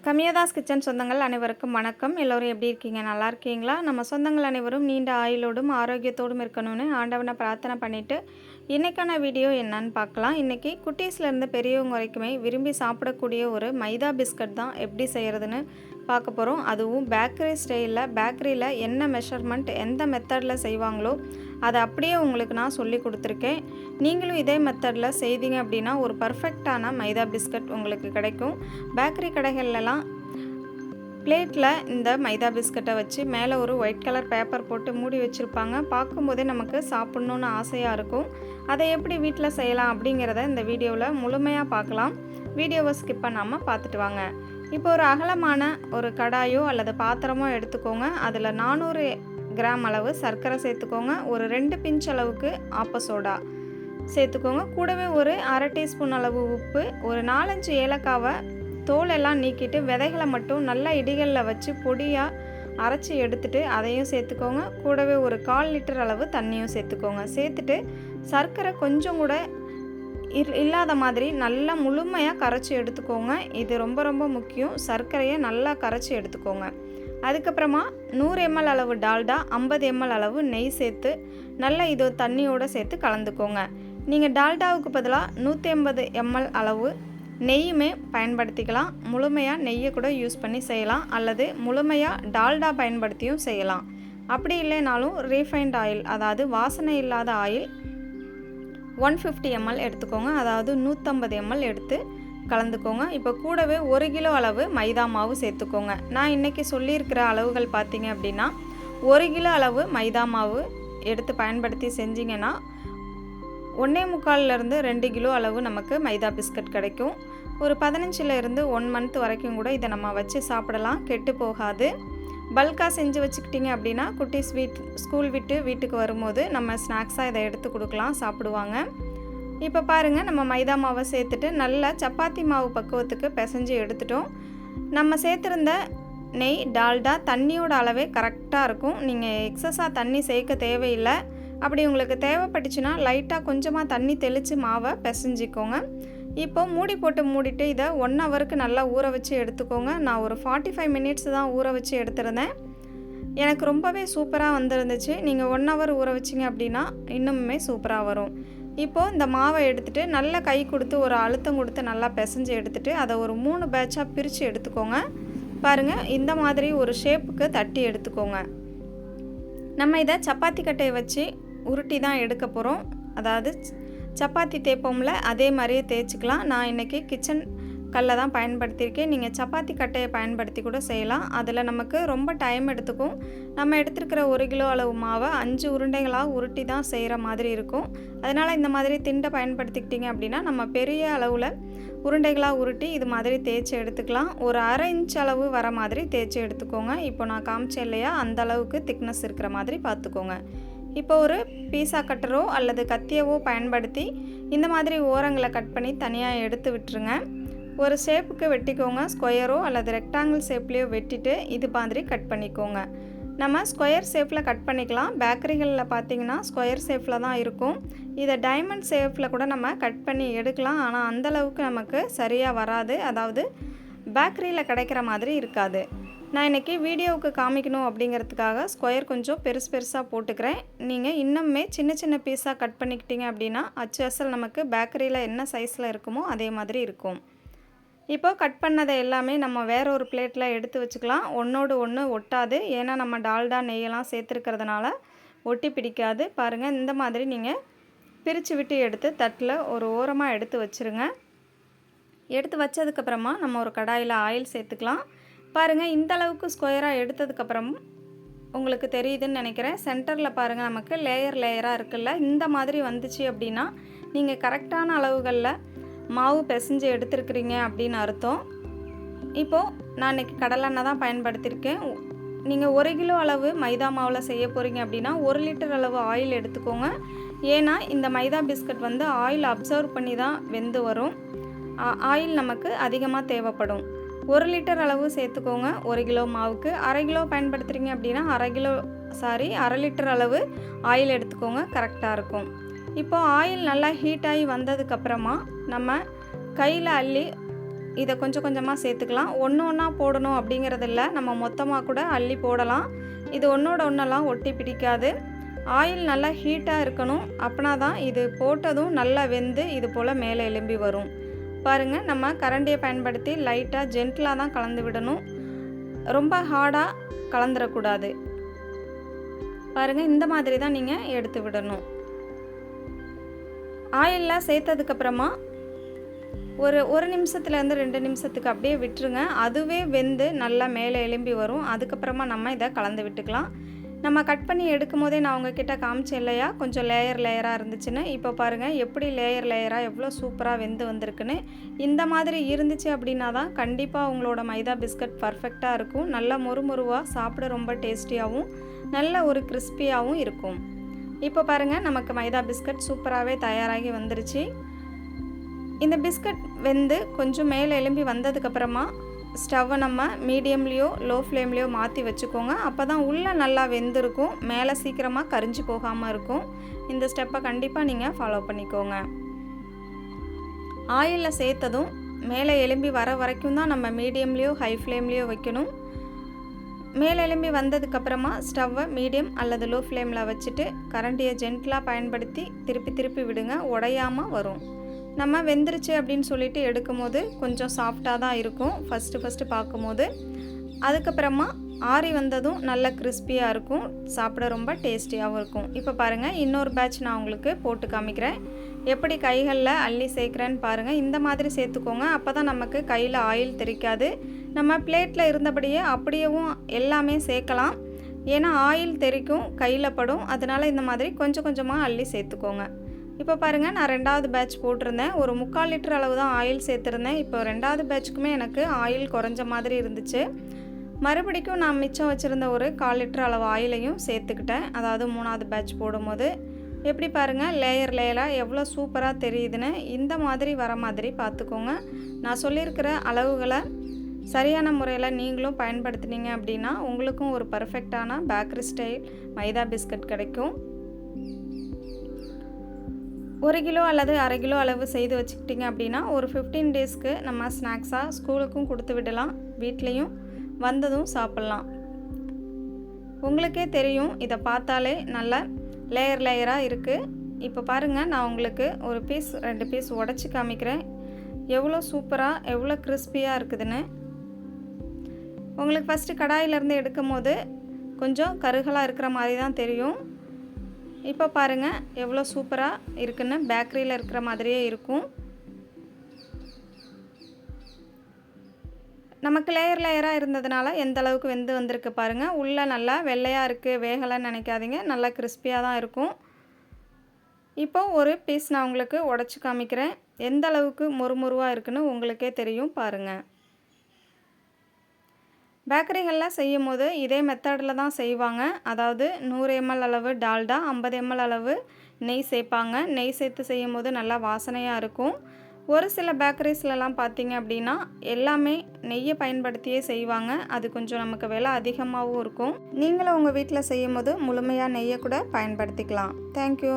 கமியாதாஸ் kitchen சொந்தங்கள் அனைவருக்கும் வணக்கம். எல்லோரும் எப்படி இருக்கீங்க? நல்லா இருக்கீங்களா? நம்ம சொந்தங்கள் அனைவரும் நீண்ட ஆயுளோடும் ஆரோக்கியத்தோடும் இருக்கணும்னு ஆண்டவனை பிரார்த்தனை பண்ணிவிட்டு இன்றைக்கான வீடியோ என்னன்னு பார்க்கலாம். இன்றைக்கி குட்டீஸ்லேருந்து பெரியவங்க வரைக்குமே விரும்பி சாப்பிடக்கூடிய ஒரு மைதா பிஸ்கட் தான் எப்படி செய்கிறதுன்னு பார்க்க போகிறோம். அதுவும் பேக்கரி ஸ்டைலில், பேக்கரியில் என்ன மெஷர்மெண்ட் எந்த மெத்தடில் செய்வாங்களோ அதை அப்படியே உங்களுக்கு நான் சொல்லி கொடுத்துருக்கேன். நீங்களும் இதே மெத்தடில் செய்தீங்க அப்படின்னா ஒரு பர்ஃபெக்டான மைதா பிஸ்கட் உங்களுக்கு கிடைக்கும். பேக்கரி கடைகள்லாம் பிளேட்டில் இந்த மைதா பிஸ்கட்டை வச்சு மேலே ஒரு ஒயிட் கலர் பேப்பர் போட்டு மூடி வச்சுருப்பாங்க. பார்க்கும்போதே நமக்கு சாப்பிட்ணுன்னு ஆசையாக இருக்கும். அதை எப்படி வீட்டில் செய்யலாம் அப்படிங்கிறத இந்த வீடியோவில் முழுமையாக பார்க்கலாம். வீடியோவை ஸ்கிப் பண்ணாமல் பார்த்துட்டு வாங்க. இப்போ ஒரு அகலமான ஒரு கடாயோ அல்லது பாத்திரமோ எடுத்துக்கோங்க. அதில் 400 கிராம் அளவு சர்க்கரை சேர்த்துக்கோங்க. ஒரு 2 பிஞ்ச் அளவுக்கு ஆப்ப சோடா சேர்த்துக்கோங்க. கூடவே ஒரு அரை டீஸ்பூன் அளவு உப்பு, ஒரு 4-5 ஏலக்காவை தோலெல்லாம் நீக்கிட்டு விதைகளை மட்டும் நல்லா இடிகளில் வச்சு பொடியாக அரைச்சி எடுத்துட்டு அதையும் சேர்த்துக்கோங்க. கூடவே ஒரு 1/4 லிட்டர் அளவு தண்ணியும் சேர்த்துக்கோங்க. சேர்த்துட்டு சர்க்கரை கொஞ்சம் கூட இல்லாத மாதிரி நல்லா முழுமையாக கரைச்சி எடுத்துக்கோங்க. இது ரொம்ப ரொம்ப முக்கியம். சர்க்கரையை நல்லா கரைச்சி எடுத்துக்கோங்க. அதுக்கப்புறமா 100 ml அளவு டால்டா, 50 ml அளவு நெய் சேர்த்து நல்லா இது தண்ணியோடு சேர்த்து கலந்துக்கோங்க. நீங்கள் டால்டாவுக்கு பதிலாக 150 ml அளவு நெய்யுமே பயன்படுத்திக்கலாம். முழுமையாக நெய்யை கூட யூஸ் பண்ணி செய்யலாம், அல்லது முழுமையாக டால்டா பயன்படுத்தியும் செய்யலாம். அப்படி இல்லைனாலும் ரீஃபைண்ட் ஆயில், அதாவது வாசனை இல்லாத ஆயில் 150 ml எடுத்துக்கோங்க. அதாவது 150 ml எடுத்து கலந்துக்கோங்க. இப்போ கூடவே 1 கிலோ அளவு மைதா மாவு சேர்த்துக்கோங்க. நான் இன்றைக்கி சொல்லியிருக்கிற அளவுகள் பார்த்தீங்க அப்படின்னா 1 கிலோ அளவு மைதா மாவு எடுத்து பயன்படுத்தி செஞ்சிங்கன்னா 1.25 2 கிலோ அளவு நமக்கு மைதா பிஸ்கட் கிடைக்கும். ஒரு 15 1 மந்த் வரைக்கும் கூட இதை நம்ம வச்சு சாப்பிடலாம், கெட்டு போகாது. பல்காக செஞ்சு வச்சுக்கிட்டிங்க அப்படின்னா குட்டீஸ் ஸ்கூல் விட்டு வீட்டுக்கு வரும்போது நம்ம ஸ்நாக்ஸாக இதை எடுத்து கொடுக்கலாம், சாப்பிடுவாங்க. இப்போ பாருங்கள், நம்ம மைதா மாவை சேர்த்துட்டு நல்லா சப்பாத்தி மாவு பக்குவத்துக்கு பிசைஞ்சு எடுத்துட்டோம். நம்ம சேர்த்துருந்த நெய், டால்டா, தண்ணியோட அளவே கரெக்டாக இருக்கும். நீங்கள் எக்ஸஸாக தண்ணி சேர்க்க தேவையில்லை. அப்படி உங்களுக்கு தேவைப்பட்டுச்சுன்னா லைட்டாக கொஞ்சமாக தண்ணி தெளித்து மாவை பிசைஞ்சிக்கோங்க. இப்போ மூடி போட்டு மூடிட்டு இதை 1 ஹவருக்கு நல்லா ஊற வச்சு எடுத்துக்கோங்க. நான் ஒரு 45 மினிட்ஸ் தான் ஊற வச்சு எடுத்துருந்தேன். எனக்கு ரொம்பவே சூப்பராக வந்துருந்துச்சு. நீங்கள் 1 ஹவர் ஊற வச்சிங்க அப்படின்னா இன்னுமே சூப்பராக வரும். இப்போது இந்த மாவை எடுத்துகிட்டு நல்லா கை கொடுத்து ஒரு அழுத்தம் கொடுத்து நல்லா பிசைஞ்சு எடுத்துகிட்டு அதை ஒரு 3 பேட்சாக பிரித்து எடுத்துக்கோங்க. பாருங்கள், இந்த மாதிரி ஒரு ஷேப்புக்கு தட்டி எடுத்துக்கோங்க. நம்ம இதை சப்பாத்தி கட்டையை வச்சு உருட்டி தான் எடுக்க போகிறோம். அதாவது சப்பாத்தி தேய்ப்போம்ல, அதே மாதிரியே தேய்ச்சிக்கலாம். நான் இன்றைக்கி கிச்சன் கல்லை தான் பயன்படுத்தியிருக்கேன். நீங்கள் சப்பாத்தி கட்டையை பயன்படுத்தி கூட செய்யலாம். அதில் நமக்கு ரொம்ப டைம் எடுத்துக்கும். நம்ம எடுத்துருக்கிற 1 கிலோ அளவு மாவை 5 உருண்டைகளாக உருட்டி தான் செய்கிற மாதிரி இருக்கும். அதனால் இந்த மாதிரி திண்டை பயன்படுத்திக்கிட்டிங்க அப்படின்னா நம்ம பெரிய அளவில் உருண்டைகளாக உருட்டி இது மாதிரி தேய்ச்சி எடுத்துக்கலாம். ஒரு அரை இன்ச் அளவு வர மாதிரி தேய்ச்சி எடுத்துக்கோங்க. இப்போ நான் காமிச்சேன் இல்லையா, அந்த அளவுக்கு திக்னஸ் இருக்கிற மாதிரி பார்த்துக்கோங்க. இப்போ ஒரு பீஸா கட்டரோ அல்லது கத்தியவோ பயன்படுத்தி இந்த மாதிரி ஓரங்களை கட் பண்ணி தனியாக எடுத்து விட்டுருங்க. ஒரு ஷேப்புக்கு வெட்டிக்கோங்க. ஸ்கொயரோ அல்லது ரெக்டாங்கிள் ஷேப்லேயோ வெட்டிட்டு இது மாதிரி கட் பண்ணிக்கோங்க. நம்ம ஸ்கொயர் ஷேப்பில் கட் பண்ணிக்கலாம். பேக்கரிகளில் பார்த்திங்கன்னா ஸ்கொயர் ஷேப்பில் தான் இருக்கும். இதை டைமண்ட் ஷேப்பில் கூட நம்ம கட் பண்ணி எடுக்கலாம். ஆனால் அந்தளவுக்கு நமக்கு சரியாக வராது, அதாவது பேக்கரியில் கிடைக்கிற மாதிரி இருக்காது. நான் இன்றைக்கி வீடியோவுக்கு காமிக்கணும் அப்படிங்கிறதுக்காக ஸ்கொயர் கொஞ்சம் பெருசாக போட்டுக்கிறேன். நீங்கள் இன்னுமே சின்ன சின்ன பீஸாக கட் பண்ணிக்கிட்டீங்க அப்படின்னா அச்சு அசல் நமக்கு பேக்கரியில் என்ன சைஸில் இருக்குமோ அதே மாதிரி இருக்கும். இப்போ கட் பண்ணதை எல்லாமே நம்ம வேற ஒரு பிளேட்டில் எடுத்து வச்சுக்கலாம். ஒன்றோடு ஒன்று ஒட்டாது, ஏன்னா நம்ம டால்டா நெய்யெல்லாம் சேர்த்துருக்கிறதுனால ஒட்டி பிடிக்காது. பாருங்கள், இந்த மாதிரி நீங்கள் பிரித்து விட்டு எடுத்து தட்டில் ஒரு ஓரமாக எடுத்து வச்சுருங்க. எடுத்து வச்சதுக்கப்புறமா நம்ம ஒரு கடாயில் ஆயில் சேர்த்துக்கலாம். பாருங்கள், இந்த அளவுக்கு ஸ்கொயராக எடுத்ததுக்கப்புறம் உங்களுக்கு தெரியுதுன்னு நினைக்கிறேன். சென்டரில் பாருங்கள், நமக்கு லேயராக இருக்குல்ல, இந்த மாதிரி வந்துச்சு அப்படின்னா நீங்கள் கரெக்டான அளவுகளில் மாவு பிசைஞ்சு எடுத்துருக்குறீங்க அப்படின்னு அர்த்தம். இப்போது நான் இன்றைக்கி கடலெண்ணெய் தான் பயன்படுத்தியிருக்கேன். நீங்கள் 1 கிலோ அளவு மைதா மாவில் செய்ய போகிறீங்க அப்படின்னா 1 லிட்டர் அளவு ஆயில் எடுத்துக்கோங்க. ஏன்னா இந்த மைதா பிஸ்கட் வந்து ஆயில் அப்சர்வ் பண்ணி தான் வெந்து வரும். ஆயில் நமக்கு அதிகமாக தேவைப்படும். 1 லிட்டர் அளவு சேர்த்துக்கோங்க. 1 கிலோ மாவுக்கு. அரை கிலோ பயன்படுத்துகிறீங்க அப்படின்னா அரை லிட்டர் அளவு ஆயில் எடுத்துக்கோங்க, கரெக்டாக இருக்கும். இப்போது ஆயில் நல்லா ஹீட் ஆகி வந்ததுக்கப்புறமா நம்ம கையில் அள்ளி இதை கொஞ்சம் கொஞ்சமாக சேர்த்துக்கலாம். ஒன்று ஒன்றா போடணும் அப்படிங்கிறது இல்லை, நம்ம மொத்தமாக கூட அள்ளி போடலாம். இது ஒன்றோட ஒன்றெல்லாம் ஒட்டி பிடிக்காது. ஆயில் நல்லா ஹீட்டாக இருக்கணும், அப்படின்னா தான் இது போட்டதும் நல்லா வெந்து இது போல் மேலே எழும்பி வரும். பாருங்கள், நம்ம கரண்டியை பயன்படுத்தி லைட்டாக ஜென்டிலாக தான் கலந்து விடணும், ரொம்ப ஹார்டாக கலந்துடக்கூடாது. பாருங்கள், இந்த மாதிரி தான் நீங்கள் எடுத்து விடணும். ஆயிலில் சேர்த்ததுக்கப்புறமா ஒரு நிமிஷத்துலேருந்து 2 நிமிஷத்துக்கு அப்படியே விட்டுருங்க. அதுவே வெந்து நல்லா மேலே எழும்பி வரும். அதுக்கப்புறமா நம்ம இதை கலந்து விட்டுக்கலாம். நம்ம கட் பண்ணி எடுக்கும் போதே நான் உங்ககிட்ட காமிச்சேன் இல்லையா, கொஞ்சம் லேயராக இருந்துச்சுன்னு. இப்போ பாருங்கள் எப்படி லேயராக எவ்வளோ சூப்பராக வெந்து வந்திருக்குன்னு. இந்த மாதிரி இருந்துச்சு அப்படின்னா தான் கண்டிப்பாக உங்களோட மைதா பிஸ்கட் பர்ஃபெக்டாக இருக்கும். நல்லா மொறுமொறுவாக, சாப்பிட ரொம்ப டேஸ்டியாகவும் நல்ல ஒரு கிறிஸ்பியாகவும் இருக்கும். இப்போ பாருங்கள், நமக்கு மைதா பிஸ்கட் சூப்பராகவே தயாராகி வந்துருச்சு. இந்த பிஸ்கட் வெந்து கொஞ்சம் மேலே எழும்பி வந்ததுக்கப்புறமா ஸ்டவ்வை நம்ம மீடியம்லேயோ லோ ஃப்ளேம்லேயோ மாற்றி வச்சுக்கோங்க. அப்போ தான் உள்ளே நல்லா வெந்திருக்கும், மேலே சீக்கிரமாக கரிஞ்சு போகாமல் இருக்கும். இந்த ஸ்டெப்பை கண்டிப்பாக நீங்கள் ஃபாலோ பண்ணிக்கோங்க. ஆயிலில் சேர்த்ததும் மேலே எழும்பி வர வரைக்கும் தான் நம்ம மீடியம்லேயோ ஹை ஃப்ளேம்லேயோ வைக்கணும். மேலே எழும்பி வந்ததுக்கப்புறமா ஸ்டவ்வை மீடியம் அல்லது லோ ஃப்ளேமில் வச்சுட்டு கரண்டியை ஜென்டிலாக பயன்படுத்தி திருப்பி விடுங்க, உடையாமல் வரும். நம்ம வெந்துருச்சு அப்படின்னு சொல்லிட்டு எடுக்கும்போது கொஞ்சம் சாஃப்டாக தான் இருக்கும் ஃபஸ்ட்டு பார்க்கும்போது. அதுக்கப்புறமா ஆறி வந்ததும் நல்ல கிறிஸ்பியாக இருக்கும், சாப்பிட ரொம்ப டேஸ்டியாகவும் இருக்கும். இப்போ பாருங்கள், இன்னொரு பேட்ச் நான் உங்களுக்கு போட்டு காமிக்கிறேன். எப்படி கைகளில் அள்ளி சேர்க்குறேன்னு பாருங்கள். இந்த மாதிரி சேர்த்துக்கோங்க, அப்போ தான் நமக்கு கையில் ஆயில் தெரிக்காது. நம்ம பிளேட்டில் இருந்தபடியே அப்படியேவும் எல்லாமே சேர்க்கலாம், ஏன்னா ஆயில் தெரிக்கும், கையில் படும். அதனால் இந்த மாதிரி கொஞ்சம் கொஞ்சமாக அள்ளி சேர்த்துக்கோங்க. இப்போ பாருங்கள், நான் 2வது பேட்ச் போட்டிருந்தேன். ஒரு 3/4 லிட்டர் அளவு தான் ஆயில் சேர்த்துருந்தேன். இப்போ 2வது பேட்சுக்குமே எனக்கு ஆயில் குறைஞ்ச மாதிரி இருந்துச்சு. மறுபடிக்கும் நான் மிச்சம் வச்சுருந்த ஒரு 1/4 லிட்டர் அளவு ஆயிலையும் சேர்த்துக்கிட்டேன், அதாவது 3வது பேட்ச் போடும்போது. எப்படி பாருங்கள், லேயராக எவ்வளோ சூப்பராக தெரியுதுன்னு. இந்த மாதிரி வர மாதிரி பார்த்துக்கோங்க. நான் சொல்லியிருக்கிற அளவுகளை சரியான முறையில் நீங்களும் பயன்படுத்தினீங்க அப்படின்னா உங்களுக்கும் ஒரு பர்ஃபெக்டான பேக்கரி ஸ்டைல் மைதா பிஸ்கட் கிடைக்கும். 1 கிலோ அல்லது 1/2 கிலோ அளவு செய்து வச்சுக்கிட்டிங்க அப்படின்னா ஒரு 15 டேஸ்க்கு நம்ம ஸ்நாக்ஸாக ஸ்கூலுக்கும் கொடுத்து விடலாம், வீட்லேயும் வந்ததும் சாப்பிட்லாம். உங்களுக்கே தெரியும், இதை பார்த்தாலே நல்லா லேயராக இருக்குது. இப்போ பாருங்கள், நான் உங்களுக்கு ஒரு பீஸ் 2 பீஸ் உடச்சி காமிக்கிறேன், எவ்வளோ சூப்பராக எவ்வளோ கிறிஸ்பியாக இருக்குதுன்னு. உங்களுக்கு ஃபஸ்ட்டு கடாயிலேருந்து எடுக்கும் போது கொஞ்சம் கருகலாக இருக்கிற மாதிரி தான் தெரியும். இப்போ பாருங்கள் எவ்வளோ சூப்பராக இருக்குன்னு, பேக்கரியில் இருக்கிற மாதிரியே இருக்கும். நமக்கு லேயராக இருந்ததுனால எந்த அளவுக்கு வெந்து வந்திருக்கு பாருங்கள். உள்ளே நல்லா வெள்ளையாக இருக்குது, வேகலைன்னு நினைக்காதீங்க, நல்லா கிறிஸ்பியாக தான் இருக்கும். இப்போ ஒரு பீஸ் நான் உங்களுக்கு உடச்சி காமிக்கிறேன், எந்த அளவுக்கு மொறுமொறுவாக இருக்குன்னு உங்களுக்கே தெரியும் பாருங்கள். பேக்கரிகளில் செய்யும் போது இதே மெத்தடில் தான் செய்வாங்க. அதாவது 100 ml அளவு டால்டா, 50 ml அளவு நெய் சேர்ப்பாங்க. நெய் சேர்த்து செய்யும் போது நல்லா வாசனையாக இருக்கும். ஒரு சில பேக்கரிஸ்லலாம் பார்த்தீங்க அப்படின்னா எல்லாமே நெய்யை பயன்படுத்தியே செய்வாங்க. அது கொஞ்சம் நமக்கு விலை அதிகமாகவும் இருக்கும். நீங்களும் உங்கள் வீட்டில் செய்யும் போது முழுமையாக நெய்யை கூட பயன்படுத்திக்கலாம். தேங்க்யூ.